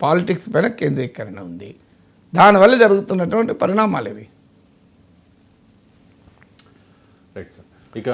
Politics పైన కేంద్రీకరణ ఉంది. దానివల్ల జరుగుతున్నటువంటి పరిణామాలు ఇవి. Right sir. ఇక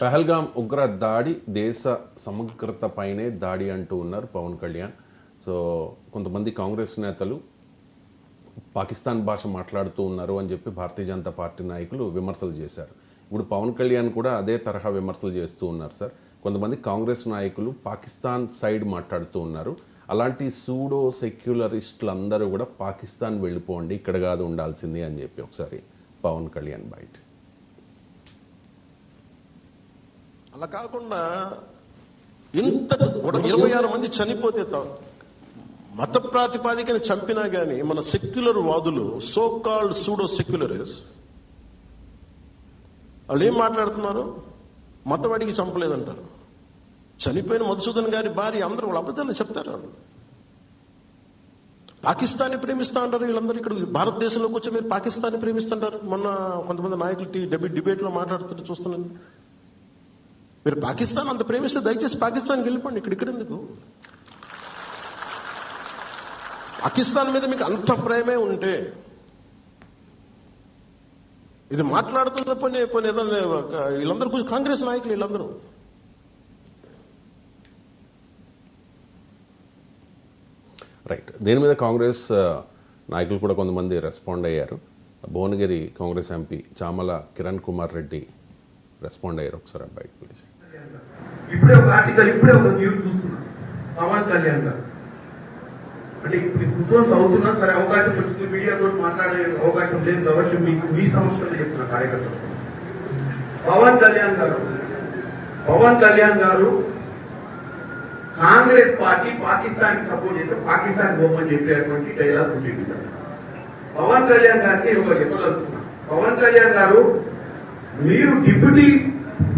పహల్గామ్ ఉగ్ర దాడి దేశ సమగ్రత పైనే దాడి అంటూ ఉన్నారు పవన్ కళ్యాణ్. సో కొంతమంది కాంగ్రెస్ నేతలు పాకిస్తాన్ భాష మాట్లాడుతూ ఉన్నారు అని చెప్పి భారతీయ జనతా పార్టీ నాయకులు విమర్శలు చేశారు. ఇప్పుడు పవన్ కళ్యాణ్ కూడా అదే తరహా విమర్శలు చేస్తూ ఉన్నారు సార్. కొంతమంది కాంగ్రెస్ నాయకులు పాకిస్తాన్ సైడ్ మాట్లాడుతూ ఉన్నారు. అలాంటి సూడో సెక్యులరిస్టులు అందరూ కూడా పాకిస్తాన్ వెళ్ళిపోండి, ఇక్కడ కాదు ఉండాల్సింది అని చెప్పి ఒకసారి పవన్ కళ్యాణ్ బయట. అలా కాకుండా ఇంత 26 మంది చనిపోతే మత ప్రాతిపాదికన చంపినా కానీ మన సెక్యులర్ వాదులు, సో కాల్డ్ సూడో సెక్యులరిస్ట్, వాళ్ళు ఏం మాట్లాడుతున్నారు? మతవాడికి చంపలేదంటారు. చనిపోయిన మధుసూదన్ గారి భార్య అందరూ వాళ్ళు అబద్ధాలు చెప్తారు. వాళ్ళు పాకిస్తాన్ని ప్రేమిస్తా అంటారు. వీళ్ళందరూ ఇక్కడ భారతదేశంలోకి వచ్చి మీరు పాకిస్తాన్ని ప్రేమిస్తుంటారు. మొన్న కొంతమంది నాయకులు డిబేట్లో మాట్లాడుతుంటే చూస్తున్నాను. మీరు పాకిస్తాన్ అంత ప్రేమిస్తే దయచేసి పాకిస్తాన్కి వెళ్ళిపోండి, ఇక్కడ ఎందుకు? పాకిస్తాన్ మీద మీకు అంత ప్రేమే ఉంటే ఇది మాట్లాడుతున్న పని వీళ్ళందరూ కొంచెం కాంగ్రెస్ నాయకులు వీళ్ళందరూ. రైట్. దీని మీద కాంగ్రెస్ నాయకులు కూడా కొంతమంది రెస్పాండ్ అయ్యారు. భువనగిరి కాంగ్రెస్ ఎంపీ చామల కిరణ్ కుమార్ రెడ్డి రెస్పాండ్ అయ్యారు. ఒకసారి బయటకు పిలిచి. ఇప్పుడే ఒక ఆర్టికల్, ఇప్పుడే ఒక న్యూస్ చూస్తున్నాం. పవన్ కళ్యాణ్ గారు అంటే ఇప్పుడు కూర్చొని చదువుతున్నా సరే, అవకాశం వచ్చింది, మీడియాతో మాట్లాడే అవకాశం లేదు కాబట్టి మీకు మీ సమస్యలు చెప్తున్నా కార్యకర్తలు. పవన్ కళ్యాణ్ గారు కాంగ్రెస్ పార్టీ పాకిస్తాన్ కి సపోర్ట్ చేస్తే పాకిస్తాన్ పోమని చెప్పేటువంటి డైలాగ్ ఉంటుంది. పవన్ కళ్యాణ్ గారికి నేను ఒకటి చెప్పదలుచుకున్నా. పవన్ కళ్యాణ్ గారు, మీరు డిప్యూటీ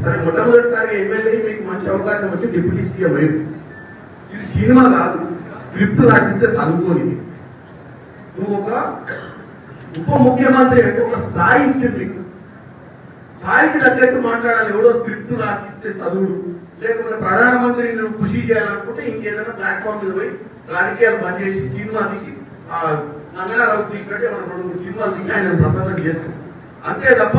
సరే మొట్టమొదటిసారి ఎమ్మెల్యే, మీకు మంచి అవకాశం వచ్చి డిప్యూటీ సీఎం అయ్యి, ఇది సినిమా కాదు, స్క్రిప్ట్ రాసిస్తే చదువుకోని. నువ్వు ఒక ఉప ముఖ్యమంత్రి అంటే ఒక స్థాయి ఇచ్చింది, స్థాయికి తగ్గట్టు మాట్లాడాలి. ఎవడో స్క్రిప్ట్ రాసిస్తే చదువుడు, లేకపోతే ప్రధానమంత్రిని నువ్వు కృషి చేయాలనుకుంటే ఇంకేదైనా ప్లాట్ఫామ్ మీద పోయి రాజకీయాలు బంద్ చేసి సినిమా తీసి నంగనారావు తీసినట్టు మనం 2 సినిమాలు తీసి ఆయన ప్రసన్నం చేస్తాం. అంతే తప్ప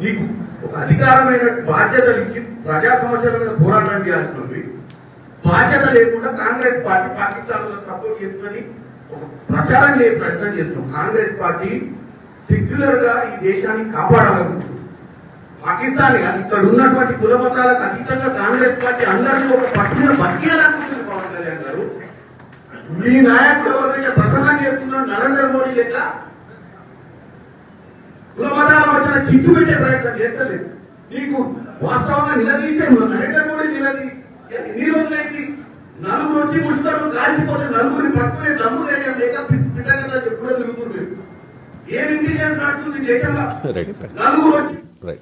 నీకు ఒక అధికారమైన బాధ్యతలు ఇచ్చి ప్రజా సమస్యల మీద పోరాటం చేయాల్సినవి బాధ్యత లేకుండా కాంగ్రెస్ పార్టీ పాకిస్తాన్ సపోర్ట్ చేస్తుందని ఒక ప్రచారం ప్రయత్నం చేస్తున్నాం. కాంగ్రెస్ పార్టీ సెక్యులర్ గా ఈ దేశాన్ని కాపాడాలనుకుంటుంది. పాకిస్తాన్ ఇక్కడ ఉన్నటువంటి కుల మతాలకు అతీతంగా కాంగ్రెస్ పార్టీ అందరినీ ఒక పట్టున బతికేయాలనుకుంటుంది. పవన్ కళ్యాణ్ గారు, మీ నాయకుడు ఎవరైతే ప్రసన్నం చేస్తున్నారో నరేంద్ర మోడీ లెక్క కుల మతాల మధ్యన చిచ్చు పెట్టే ప్రయత్నం చేస్తలేదు. నీకు వాస్తవంగా నిలదీసే నరేంద్ర మోడీ ఎన్ని రోజులైంది? నలుగురు వచ్చి ముష్కరు కాల్చిపోతే నలుగురిని పట్టుకునే దమ్ము ధైర్యం లేక పిట్టగల్లా ఎప్పుడో తిరుగుతున్నారు. ఏం ఇంటెలిజెన్స్ నడుస్తుంది దేశంలో? నలుగురు వచ్చి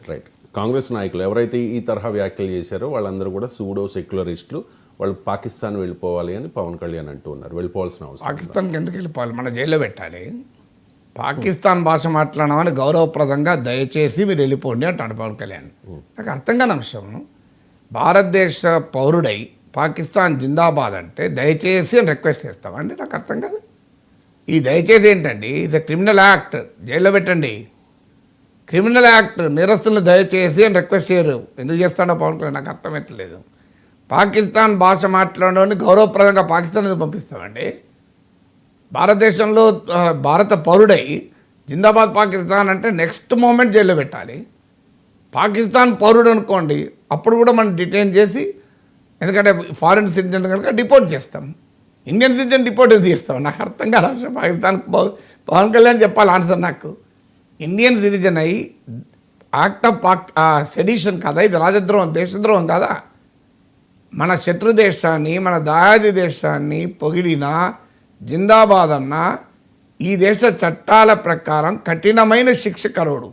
రైట్. కాంగ్రెస్ నాయకులు ఎవరైతే ఈ తరహా వ్యాఖ్యలు చేశారో వాళ్ళందరూ కూడా సూడో సెక్యులరిస్టులు, వాళ్ళు పాకిస్తాన్ వెళ్ళిపోవాలి అని పవన్ కళ్యాణ్ అంటూ ఉన్నారు. వెళ్ళిపోవాల్సిన అవసరం. పాకిస్తాన్కి ఎందుకు వెళ్ళిపోవాలి? మన జైల్లో పెట్టాలి. పాకిస్తాన్ భాష మాట్లాడమని గౌరవప్రదంగా దయచేసి మీరు వెళ్ళిపోండి అంటాడు పవన్ కళ్యాణ్. నాకు అర్థం కాని అంశం, భారతదేశ పౌరుడై పాకిస్తాన్ జిందాబాద్ అంటే దయచేసి అని రిక్వెస్ట్ చేస్తామండి. నాకు అర్థం కాదు. ఈ దయచేసి ఏంటండి? ఇది క్రిమినల్ యాక్ట్, జైల్లో పెట్టండి. క్రిమినల్ యాక్ట్, నేరస్తులను దయచేసి అని రిక్వెస్ట్ చేయరు. ఎందుకు చేస్తాడో పవన్ కళ్యాణ్ నాకు అర్థమవుతలేదు. పాకిస్తాన్ భాష మాట్లాడని గౌరవప్రదంగా పాకిస్తాన్ పంపిస్తామండి. భారతదేశంలో భారత పౌరుడై జిందాబాద్ పాకిస్తాన్ అంటే నెక్స్ట్ మూమెంట్ జైల్లో పెట్టాలి. పాకిస్తాన్ పౌరుడు అనుకోండి, అప్పుడు కూడా మనం డిటైన్ చేసి, ఎందుకంటే ఫారిన్ సిటిజన్ కనుక డిపోర్ట్ చేస్తాం. ఇండియన్ సిటిజన్ డిపోర్ట్ చేస్తాం. నాకు అర్థం కాదు. పాకిస్తాన్ పవన్ కళ్యాణ్ చెప్పాలి ఆన్సర్ నాకు. ఇండియన్ సిటిజన్ అయ్యి యాక్ట్ ఆఫ్ సెడిషన్ కదా, ఇది రాజద్రోహం, దేశద్రోహం కదా. మన శత్రు దేశాన్ని, మన దాయాది దేశాన్ని పొగిడినా, జిందాబాద్ అన్నా ఈ దేశ చట్టాల ప్రకారం కఠినమైన శిక్ష కరువుడు.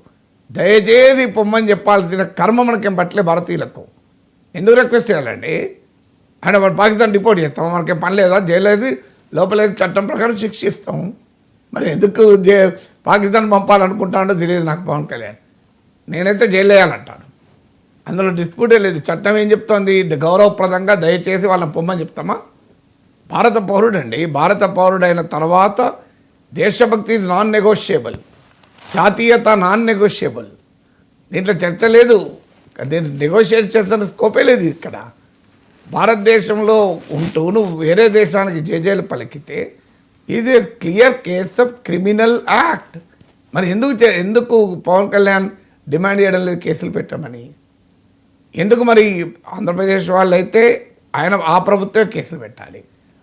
దయచేసి పొమ్మని చెప్పాల్సిన కర్మ మనకేం పట్టలే భారతీయులకు. ఎందుకు రిక్వెస్ట్ చేయాలండి? ఆయన మనం పాకిస్తాన్ డిపోర్ట్ చేస్తాం, మనకేం పని లేదా? జైలేదు లోపలేదు, చట్టం ప్రకారం శిక్షిస్తాం. మరి ఎందుకు పాకిస్తాన్ పంపాలనుకుంటాడో తెలియదు నాకు పవన్ కళ్యాణ్. నేనైతే జైలు వేయాలంటాను. అందులో డిస్ప్యూటే లేదు. చట్టం ఏం చెప్తోంది? గౌరవప్రదంగా దయచేసి వాళ్ళని పొమ్మని చెప్తామా? భారత పౌరుడండి. భారత పౌరుడైన తర్వాత దేశభక్తి నాన్ నెగోషియబుల్, జాతీయత నాన్ నెగోషియబుల్. దీంట్లో చర్చ లేదు, దీన్ని నెగోషియేట్ చేస్తున్న స్కోపే లేదు ఇక్కడ. భారతదేశంలో ఉంటూ నువ్వు వేరే దేశానికి జేజేలు పలికితే ఇది clear case of criminal act. మరి ఎందుకు పవన్ కళ్యాణ్ డిమాండ్ చేయడం లేదు కేసులు పెట్టమని? ఎందుకు మరి ఆంధ్రప్రదేశ్ వాళ్ళైతే ఆయన ఆ ప్రభుత్వమే కేసులు పెట్టాలి,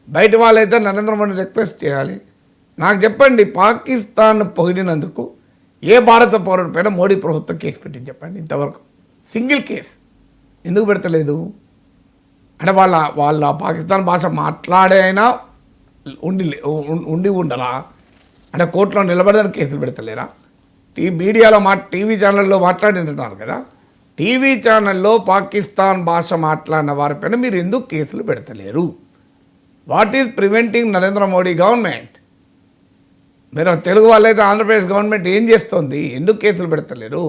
బయట వాళ్ళైతే నరేంద్ర మోడీ రిక్వెస్ట్ చేయాలి? నాకు చెప్పండి, పాకిస్తాన్ పొగిడినందుకు ఏ భారత పౌరుడి పైన మోడీ ప్రభుత్వం కేసు పెట్టింది చెప్పండి ఇంతవరకు? సింగిల్ కేసు ఎందుకు పెడతలేదు? అంటే వాళ్ళ పాకిస్తాన్ భాష మాట్లాడే అయినా ఉండి ఉండరా? అంటే కోర్టులో నిలబడదని కేసులు పెడతలేరా? మీడియాలో టీవీ ఛానల్లో మాట్లాడినారు కదా, టీవీ ఛానల్లో పాకిస్తాన్ భాష మాట్లాడిన వారిపైన మీరు ఎందుకు కేసులు పెడతలేరు? What is preventing Narendra Modi government? మీరు తెలుగు వాళ్ళైతే ఆంధ్రప్రదేశ్ గవర్నమెంట్ ఏం చేస్తుంది? ఎందుకు కేసులు పెడతలేరు?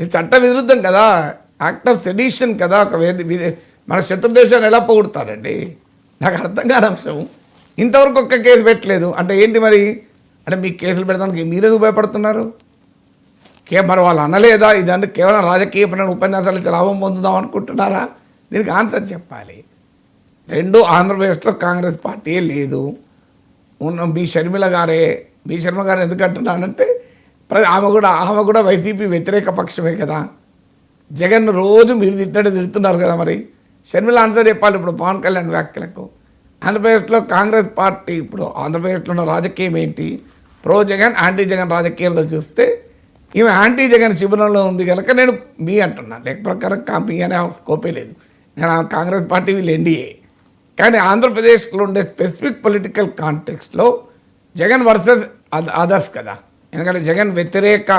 ఇది చట్ట విరుద్ధం కదా, యాక్ట్ ఆఫ్ సెడిషన్ కదా. ఒక మన శత్రు దేశాన్ని ఎలా పొగుడుతారండి? నాకు అర్థం కాని అంశం. ఇంతవరకు ఒక్క కేసు పెట్టలేదు అంటే ఏంటి మరి? అంటే మీకు కేసులు పెడతానికి మీరెందుకు భయపడుతున్నారు? మరి వాళ్ళు అనలేదా ఇదంటే కేవలం రాజకీయపరమైన ఉపన్యాసాలు ఇచ్చి లాభం పొందుదాం అనుకుంటున్నారా? దీనికి ఆన్సర్ చెప్పాలి. రెండు, ఆంధ్రప్రదేశ్లో కాంగ్రెస్ పార్టీ లేదు. మీ షర్మిల గారు ఎందుకు అంటున్నానంటే ఆమె కూడా వైసీపీ వ్యతిరేక పక్షమే కదా. జగన్ రోజు మీరు తిడుతున్నారు కదా, మరి షర్మిల ఆన్సర్ చెప్పాలి ఇప్పుడు పవన్ కళ్యాణ్ వ్యాఖ్యలకు. ఆంధ్రప్రదేశ్లో కాంగ్రెస్ పార్టీ ఇప్పుడు ఆంధ్రప్రదేశ్లో ఉన్న రాజకీయం ఏంటి? ప్రో జగన్ యాంటీ జగన్ రాజకీయాల్లో చూస్తే ఈమె యాంటీ జగన్ శిబిరంలో ఉంది కనుక నేను మీ అంటున్నాను. లెక్క ప్రకారం మీ అనే స్కోపే లేదు. నేను కాంగ్రెస్ పార్టీ వీళ్ళు ఎన్డీఏ. కానీ ఆంధ్రప్రదేశ్లో ఉండే స్పెసిఫిక్ పొలిటికల్ కాంటెక్స్ట్లో జగన్ వర్సెస్ అదర్స్ కదా. ఎందుకంటే జగన్ వ్యతిరేక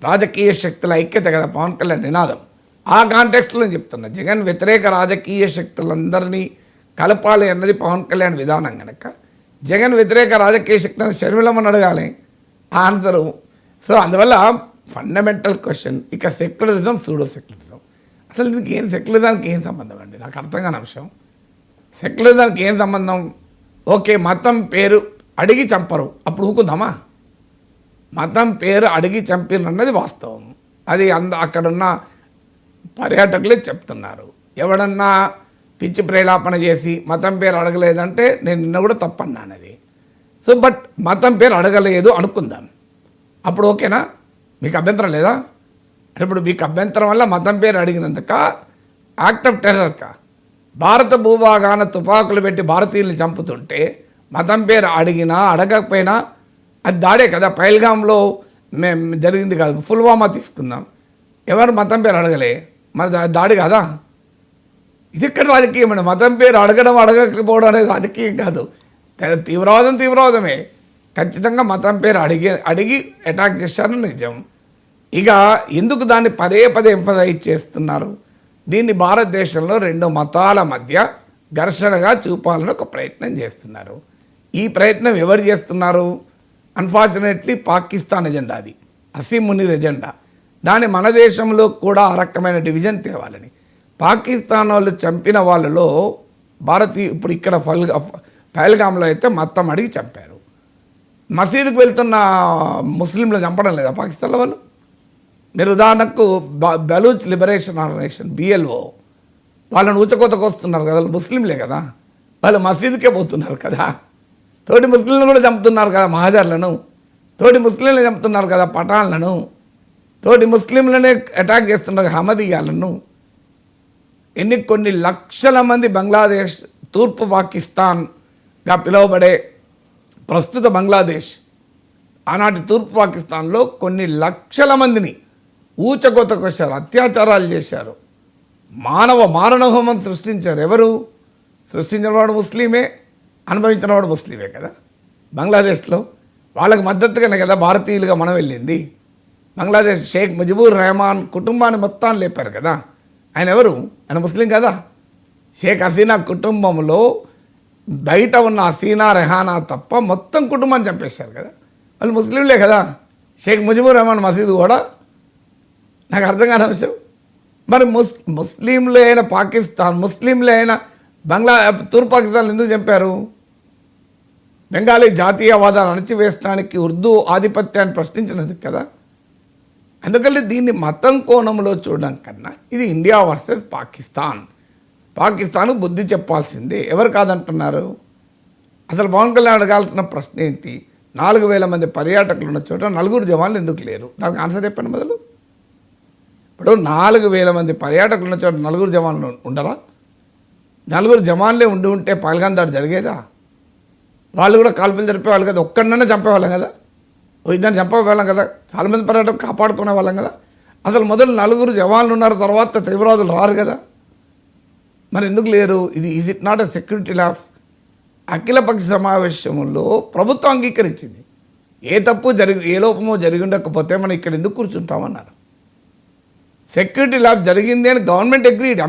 రాజకీయ శక్తుల ఐక్యత కదా పవన్ కళ్యాణ్ నినాదం. ఆ కాంటెక్స్ట్లో నేను చెప్తున్నా, జగన్ వ్యతిరేక రాజకీయ శక్తులందరినీ కలపాలి అన్నది పవన్ కళ్యాణ్ విధానం కనుక జగన్ వ్యతిరేక రాజకీయ శక్తులను షర్మిలమని అడగాలి ఆన్సరు. సో అందువల్ల ఫండమెంటల్ క్వశ్చన్ ఇక సెక్యులరిజం, సూడో సెక్యులరిజం. అసలు దీనికి సెక్యులరిజానికి ఏం సంబంధం అండి? నాకు అర్థం కాని అంశం. సెక్యులరిజానికి ఏం సంబంధం? ఓకే, మతం పేరు అడిగి చంపరు, అప్పుడు ఊకుందామా? మతం పేరు అడిగి చంపినన్నది వాస్తవం. అది అక్కడున్న పర్యాటకులే చెప్తున్నారు. ఎవడన్నా పిచ్చి ప్రేలాపన చేసి మతం పేరు అడగలేదంటే నేను నిన్న కూడా తప్పన్నానది. సో బట్ మతం పేరు అడగలేదు అనుకుందాం, అప్పుడు ఓకేనా? మీకు అభ్యంతరం లేదా? అంటే ఇప్పుడు మీకు అభ్యంతరం వల్ల మతం పేరు అడిగినందుక యాక్ట్ ఆఫ్ టెర్రర్కా? భారత భూభాగాన తుపాకులు పెట్టి భారతీయుల్ని చంపుతుంటే మతం పేరు అడిగినా అడగకపోయినా అది దాడే కదా. పహల్గామ్లో మేము జరిగింది కాదు, పుల్వామా తీసుకుందాం, ఎవరు మతం పేరు అడగలే, మరి దాడి కాదా? ఇది ఎక్కడ రాజకీయం అండి? మతం పేరు అడగడం అడగకపోవడం అనేది రాజకీయం కాదు, తీవ్రవాదమే. ఖచ్చితంగా మతం పేరు అడిగి అటాక్ చేశారని నిజం. ఇక ఎందుకు దాన్ని పదే ఎంఫసైజ్ చేస్తున్నారు? దీన్ని భారతదేశంలో రెండు మతాల మధ్య ఘర్షణగా చూపాలని ఒక ప్రయత్నం చేస్తున్నారు. ఈ ప్రయత్నం ఎవరు చేస్తున్నారు? అన్ఫార్చునేట్లీ పాకిస్తాన్ ఎజెండా, అది అసీం మునీర్ ఎజెండా. దాన్ని మన దేశంలో కూడా ఆ రకమైన డివిజన్ తేవాలని పాకిస్తాన్ వాళ్ళు చంపిన వాళ్ళలో ఇప్పుడు ఇక్కడ పహల్గామ్లో అయితే మతం అడిగి చంపారు. మసీదుకు వెళ్తున్న ముస్లింలు చంపడం లేదా పాకిస్తాన్లో వాళ్ళు? మీరు ఉదాహరణకు బలూచ్ లిబరేషన్ ఆర్గనైజేషన్ BLO వాళ్ళని ఊచకోతకు వస్తున్నారు కదా, వాళ్ళు ముస్లింలే కదా, వాళ్ళు మసీదుకే పోతున్నారు కదా. తోటి ముస్లింలను కూడా చంపుతున్నారు కదా, మహాజర్లను. తోటి ముస్లింలను చంపుతున్నారు కదా, పఠాన్లను. తోటి ముస్లింలనే అటాక్ చేస్తున్నారు, హమదీయాలను. కొన్ని లక్షల మంది బంగ్లాదేశ్, తూర్పు పాకిస్తాన్గా పిలువబడే ప్రస్తుత బంగ్లాదేశ్, ఆనాటి తూర్పు పాకిస్తాన్లో కొన్ని లక్షల మందిని ఊచకోతకొచ్చారు, అత్యాచారాలు చేశారు, మారణహోమం సృష్టించారు. ఎవరు సృష్టించినవాడు? ముస్లిమే, అనుభవించినవాడు ముస్లిమే కదా. బంగ్లాదేశ్లో వాళ్ళకి మద్దతుగానే కదా భారతీయులుగా మనం వెళ్ళింది. బంగ్లాదేశ్ షేక్ ముజిబుర్ రెహమాన్ కుటుంబాన్ని మొత్తాన్ని లేపారు కదా. ఆయన ఎవరు? ఆయన ముస్లిం కదా. షేక్ హసీనా కుటుంబంలో బయట ఉన్న హసీనా రెహానా తప్ప మొత్తం కుటుంబాన్ని చంపేశారు కదా, వాళ్ళు ముస్లింలే కదా. షేక్ ముజిబుర్ రెహమాన్ మసీదు కూడా. నాకు అర్థం కాని అంశం. మరి ముస్లింలే అయిన పాకిస్తాన్, ముస్లింలే అయిన తూర్పు పాకిస్తాన్ ఎందుకు చంపారు? బెంగాలీ జాతీయవాదాన్ని అణచివేయడానికి ఉర్దూ ఆధిపత్యాన్ని ప్రశ్నించినందుకు కదా. అందుకని దీన్ని మతం కోణంలో చూడడం కన్నా ఇది ఇండియా వర్సెస్ పాకిస్తాన్. పాకిస్తాన్కు బుద్ధి చెప్పాల్సిందే. ఎవరు కాదంటున్నారు? అసలు పవన్ కళ్యాణ్ అడగాల్సిన ప్రశ్న ఏంటి? 4,000 మంది పర్యాటకులు ఉన్న చోట 4 జవాన్లు ఎందుకు లేరు? దానికి ఆన్సర్ చెప్పండి మొదలు. ఇప్పుడు 4,000 మంది పర్యాటకులు ఉన్న చోట 4 జవాన్లు ఉండరా? 4 జవాన్లే ఉంటే పహల్గాం దాడి జరిగేదా? వాళ్ళు కూడా కాల్పులు జరిపేవాళ్ళు కదా, ఒక్కడినైనా చంపేవాళ్ళం కదా, ఇద్దరిని చంపేవాళ్ళం కదా, చాలామంది పర్యాటకులు కాపాడుకునే వాళ్ళం కదా. అసలు మొదలు 4 జవాన్లు ఉన్నారు, తర్వాత తీవ్రవాదులు రారు కదా, మరి ఎందుకు లేరు? Is it not a security labs? అఖిలపక్ష సమావేశంలో ప్రభుత్వం అంగీకరించింది, ఏ లోపమో జరిగి ఉండకపోతే మనం ఇక్కడ ఎందుకు కూర్చుంటామన్నారు. సెక్యూరిటీ ల్యాబ్ జరిగింది అని గవర్నమెంట్ అగ్రీడ్.